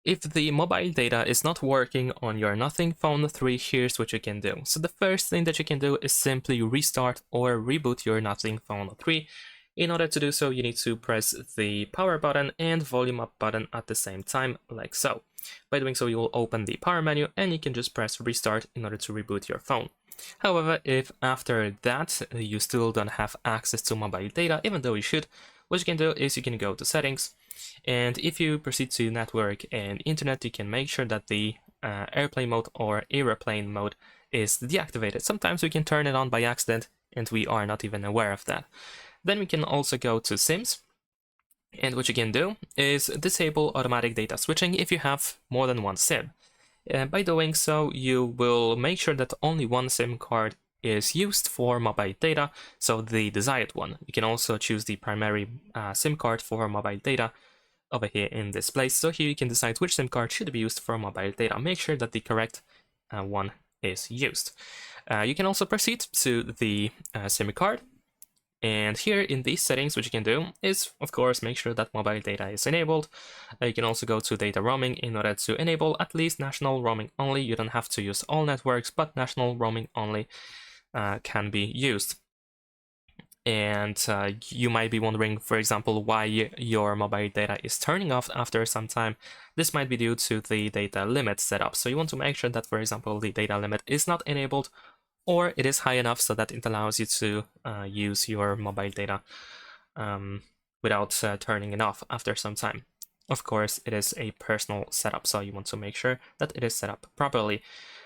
if the mobile data is not working on your Nothing Phone 3, here's what you can do. So the first thing that you can do is simply restart or reboot your Nothing Phone 3. In order to do so, you need to press the power button and volume up button at the same time, like so. By doing so, you will open the power menu and you can just press restart in order to reboot your phone. However, if after that you still don't have access to mobile data, even though you should, what you can do is you can go to settings, and if you proceed to network and internet, you can make sure that the airplane mode or airplane mode is deactivated. Sometimes we can turn it on by accident and we are not even aware of that. Then we can also go to SIMs, and what you can do is disable automatic data switching if you have more than one SIM. By doing so, you will make sure that only one SIM card is used for mobile data, so the desired one. You can also choose the primary SIM card for mobile data over here in this place. So here you can decide which SIM card should be used for mobile data. Make sure that the correct one is used. You can also proceed to the SIM card. And here in these settings, what you can do is, of course, make sure that mobile data is enabled. You can also go to data roaming in order to enable at least national roaming only. You don't have to use all networks, but national roaming only can be used. And you might be wondering, for example, why your mobile data is turning off after some time. This might be due to the data limit setup. So you want to make sure that, for example, the data limit is not enabled, or it is high enough so that it allows you to use your mobile data without turning it off after some time. Of course, it is a personal setup, so you want to make sure that it is set up properly.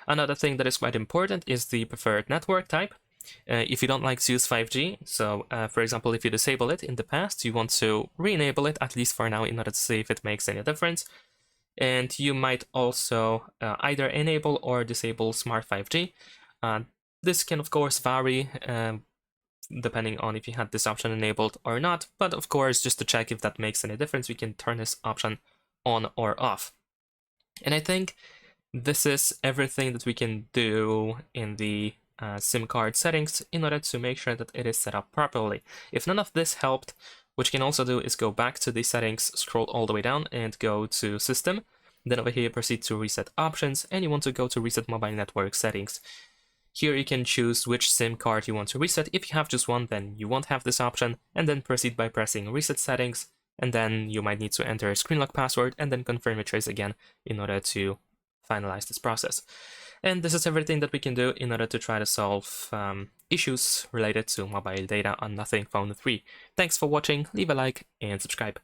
Another thing that is quite important is the preferred network type. If you don't like to use 5G, so for example, if you disable it in the past, you want to re-enable it, at least for now, in order to see if it makes any difference. And you might also either enable or disable Smart 5G. This can, of course, vary depending on if you had this option enabled or not, but of course, just to check if that makes any difference, we can turn this option on or off. And I think this is everything that we can do in the SIM card settings in order to make sure that it is set up properly. If none of this helped, what you can also do is go back to the settings, scroll all the way down and go to System. Then over here, proceed to Reset Options, and you want to go to Reset Mobile Network Settings. Here you can choose which SIM card you want to reset. If you have just one, then you won't have this option, and then proceed by pressing Reset Settings, and then you might need to enter a screen lock password and then confirm your trace again in order to finalize this process. And this is everything that we can do in order to try to solve issues related to mobile data on Nothing Phone 3. Thanks for watching, leave a like and subscribe.